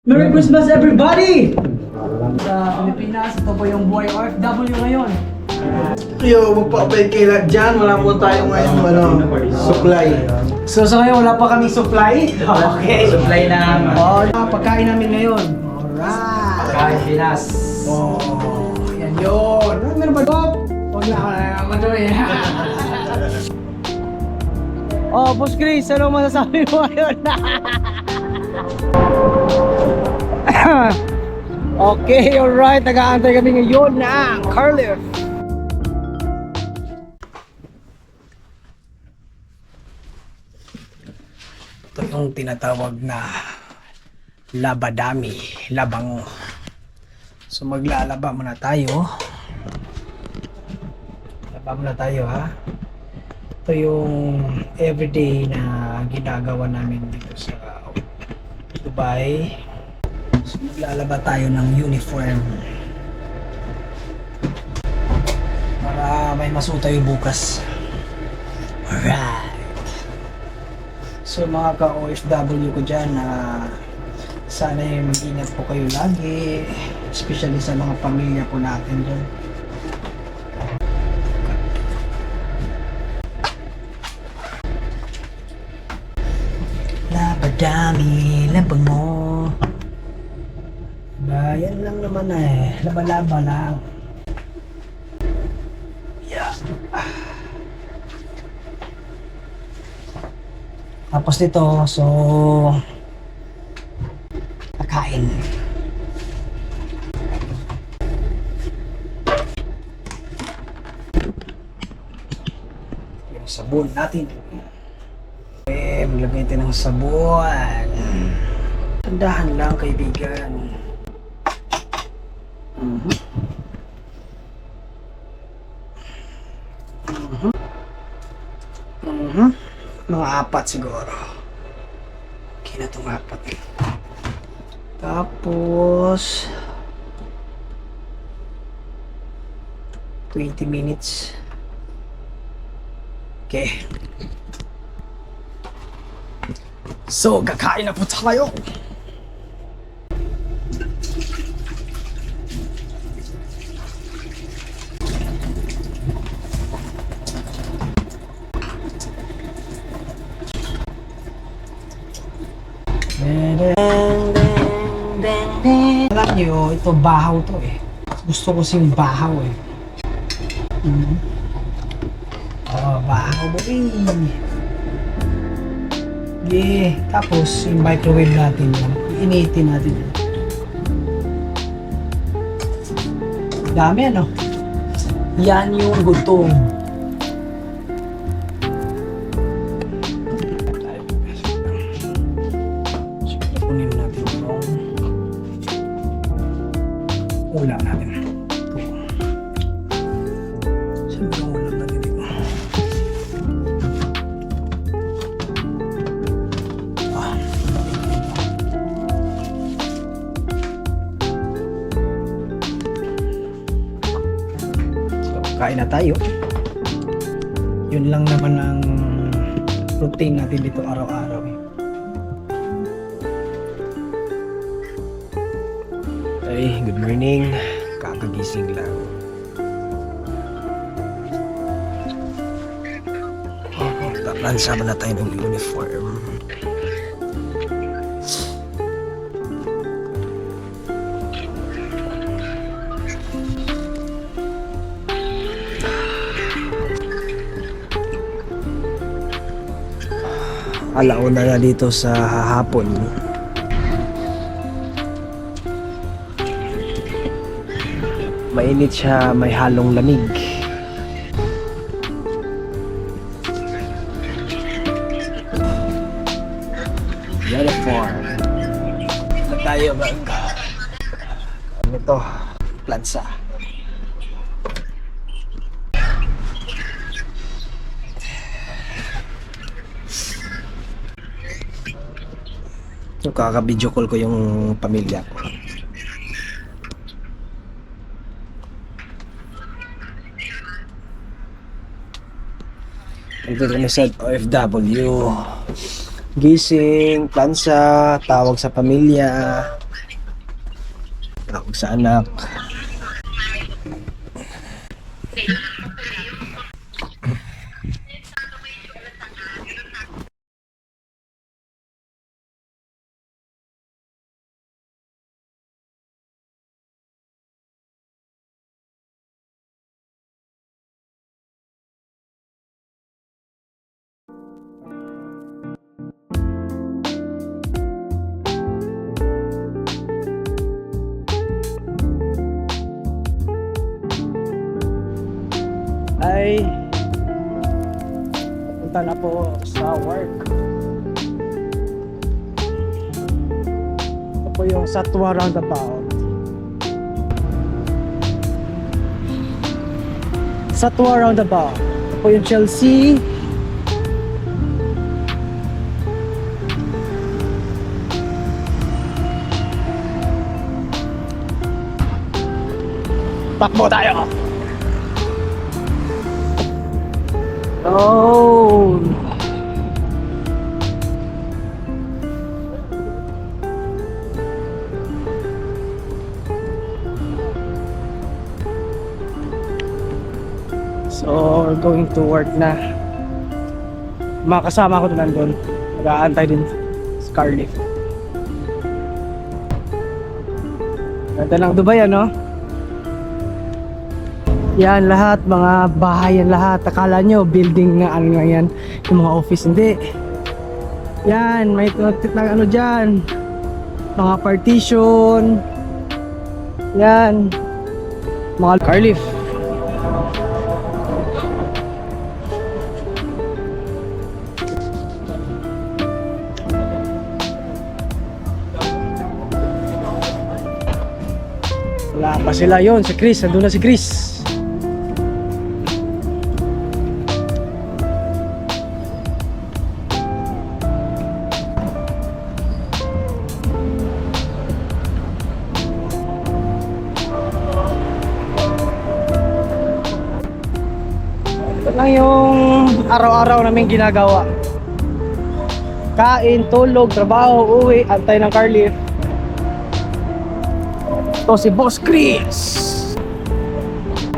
Merry Christmas everybody! Sa Pilipinas, ito po yung buhay OFW ngayon. Yo, magpa-apply kayo lahat dyan. Wala po tayo ngayon supply. So sa ngayon, wala pa kami supply. Okay. Supply ng Pagkain namin ngayon. Alright. Pagkain Pinas. Oh, yan yun. Meron ba ito? Huwag na ako na madoy. Oh, Boss Chris, ano masasabi mo ngayon? Okay, alright. Nag-aantay kami ngayon ng Carliff. Ito yung tinatawag na labadami, labango. So maglalaba muna tayo. Laba muna tayo ha. Ito yung everyday na ginagawa namin dito sa Dubai. So maglalaba tayo ng uniform para may masuot tayo bukas. Alright. So mga ka-OFW ko dyan, sana mag-ingat po kayo lagi, especially sa mga pamilya po natin dyan. Labadami, labango. Bayan lang naman laba-laba lang. Yeah. Tapos dito, so kakain. Yung sabon natin. Maglagay tayo ng sabon. Tandahan lang, kaibigan. Mga 4 siguro. Okay na itong 4. Tapos 20 minutes. Okay. So, kakain na po tayo. Alam nyo, ito bahaw to eh. Gusto ko kasing bahaw eh. Oh, bahaw boy. Yeah. Tapos yung microwave natin yan. Initin natin yan. Dami ano? Yan yung gutom. Kunin natin yung ulam natin. Saan yung ulam natin dito? Kain na tayo. Yun lang naman ang routine natin dito araw-araw. Ay, good morning. Kakagising lang. Taplansama na tayo ng uniform. Alauna na dito sa hapon. Mainit siya, may halong lamig. Uniform. Ito tayo ano to? Plansa. So, kaka-video call ko yung pamilya ko. Ito kami sa OFW. Gising, plansa, tawag sa pamilya. Tawag sa anak. Ay punta na po sa work. Ito po yung Satwa Roundabout. Satwa Roundabout. Ito po yung Chelsea. Takbo tayo! Oh. So, we're going to work na. Mga kasama ko na nandun. Nag-aantay din sa Carliff. Ganda ng Dubai, ano? Yan lahat, mga bahay yan lahat. Akala nyo, building na ano nga yan, yung mga office, hindi. Yan, may ano dyan, mga partition. Yan, mga Carliff. Wala pa sila yon, si Chris, nandun na si Chris. Lang yung araw-araw namin ginagawa. Kain, tulog, trabaho, uwi, antay ng Carliff. Ito si Boss Chris.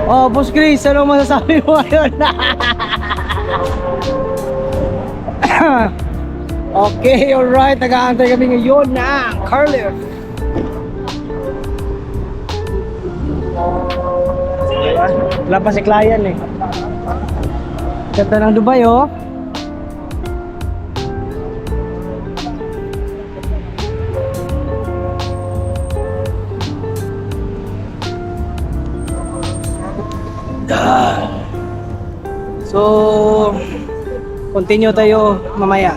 Oh, Boss Chris, ano masasabi mo ngayon? Okay, alright, nag-aantay kami ngayon na Carliff. Wala pa si client eh. Ganda ng Dubai, oh. So, continue tayo mamaya.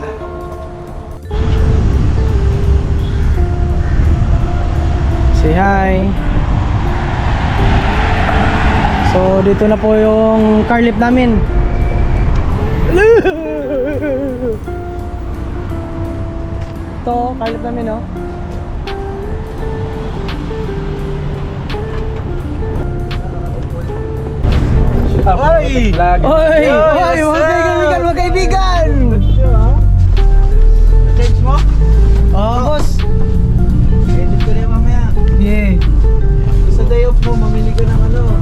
Say hi. So, dito na po yung Carliff namin. Ito, Carliff namin, no? Ay! Oy! Oy! Mga kaibigan! Change mo? Oh, boss! Edit ko na yung mamaya. Yeah. Sa day off mo, mamili ka ng ano,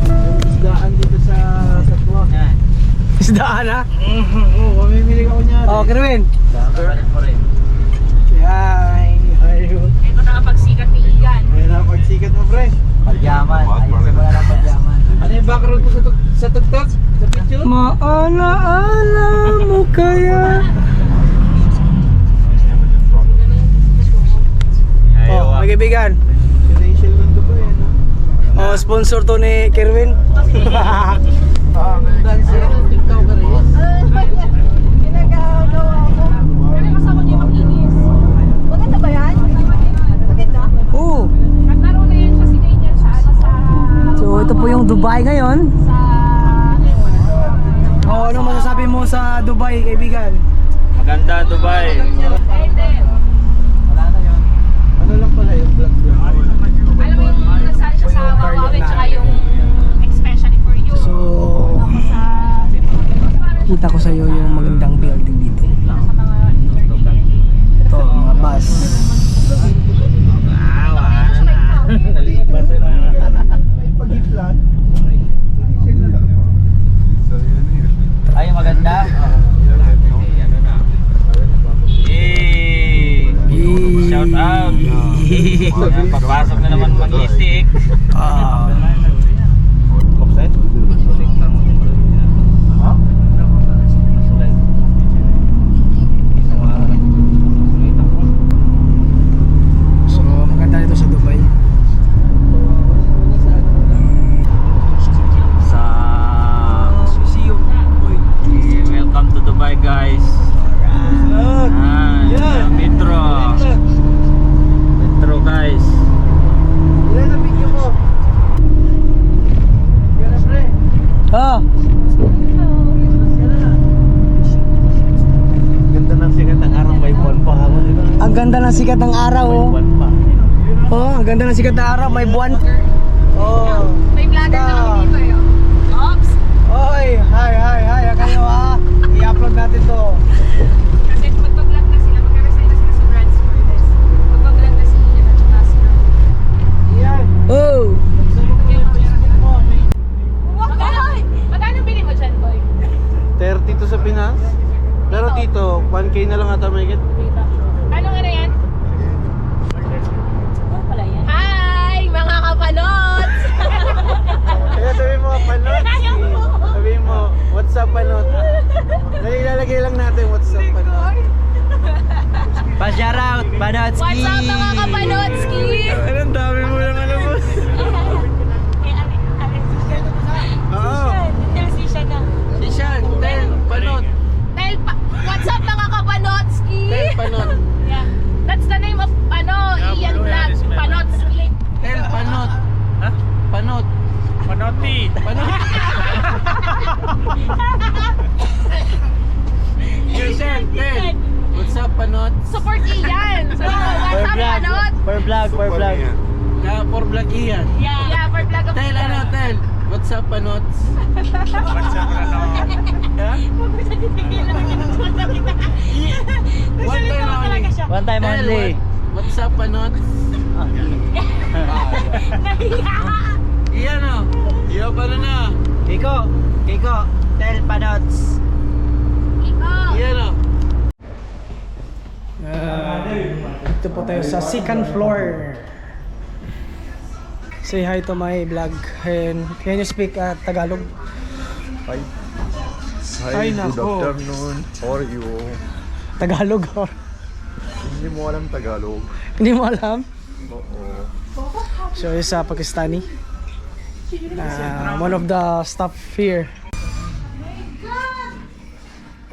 yung isdaan dito sa Satwa. Isdaan, ha? Oo, mamimili ka ko niya. Oh, Kerwin! Hi! Ayun. Ito nakapagsikat ni Ian. Ayun na, pagsikat mo, pre. Pagyaman, ayun sa mga lang pagyaman. Ano yung background mo sa TikTok? Sa picture? Maala-ala mo kaya? Oh, mga kaibigan. Si Rachel nando po yan, no? Oh, sponsor to ni Kerwin. Dancer ng TikTok ka rin. Ginagawa ko. Pero kasama niya makinis. Maganda ba yan? Maganda? Oo. Naglaro na yan siya si Daniel sa So, ito po yung Dubai ngayon. Oh, ano masasabi mo sa Dubai, kaibigan? Maganda Dubai. Wala na yun. Ano lang pala yung vlog vlog? Alam mo yung nasali siya sa Wawawi tsaka yung especially for you. So, Tapos sa kita ko sa iyo yung magandang building dito. Ito, mga bus. Wow, Papasok na naman mag-isik. Ah. So, maganda dito sa Dubai. Sa welcome to Dubai guys. Metro. Metro guys. Ilan na video mo? Gana pre. Ah, Ganda ng sikat ng araw, may buwan pa ako dito. ang ganda ng sikat ng araw oh. Buwan pa. Oh, ang ganda ng sikat ng araw, may buwan. Oh. May vlogger na kami dito yun. Ops! Oy, hi kayo ha. I-upload natin to. Kasi magpa-vlog na sila, magka-resign na sila sa brands for this. Magpa-vlog na sila at saka sila. Yan. Oh. Magkano bili mo dyan, boy? 30 to sa Pinas. Pero dito, 1K na lang ata may get. Anong ano yan? Hi! Mga kapanots! Kaya sabihin mo, panot. Sabihin mo, what's up, panot? Ilalagay lang natin, what's up, panot. Pa-shoutout, Panotski! What's up mga kapanotski? Anong dami mo lang alam mo? Oo. Sishan, Tel, panot. What's up mga kapanotski? Tel, panot. Yeah. That's the name of Ian Vlog. Panotski. Tel, panot. Ha? Panot. Panoti! Panot. Sishan, Tel. What's up, panot? Support Ian. So, what's up panot? For vlog. For vlog Ian. Yeah, for vlog of Tel, ano, Tel? What's up, panot? What's up, Panot? Ha? One time only. One time Tel, only. What's up, panot? Iyan o. Iyo, paano na? Kiko, tell Panots. Iyan o. Dito po tayo sa second floor. Say hi to my vlog. And can you speak Tagalog? Hi. Ay, Hi, good nako. afternoon. How are you? Tagalog or Hindi mo alam Tagalog? hindi mo alam? Oo. So is Pakistani. One of the staff here.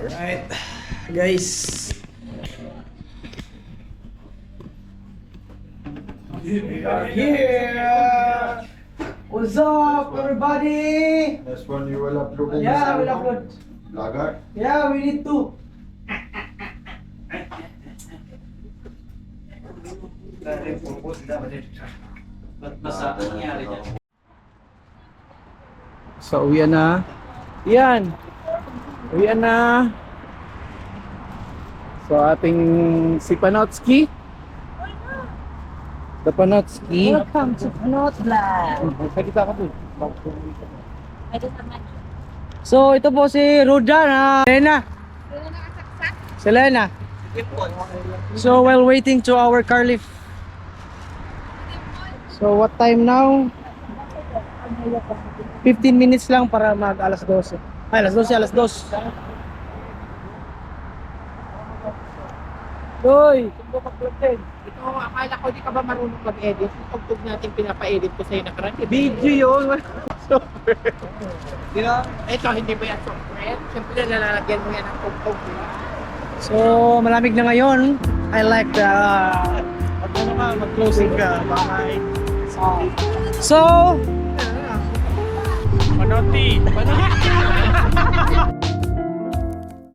Alright, guys. We are here. What's up, everybody? This one you will upload in Yeah, the we'll upload. Vlogger? Yeah, we need to. So, uwian na. Yan. Uwian na. So, ating si Panotski. The Panotski. Welcome to Panot Vlog. Nakita ka po. So, ito po si Ruda na Selena. Selena. So, while waiting to our car lift. So, what time now? 15 minutes lang para mag alas 12. Ay, alas 12, alas 2. Doy! Ito, akala ko di ka ba marunong mag-edit? Yung pagtug natin pinapa-edit ko sa'yo nakaraan. Video yun! Ito, hindi ba yan software? Siyempre, nalalagyan mo yan ng tugtog. So, malamig na ngayon. I like the... Ano ka, mag-closing ka. Bye. So, Panoti!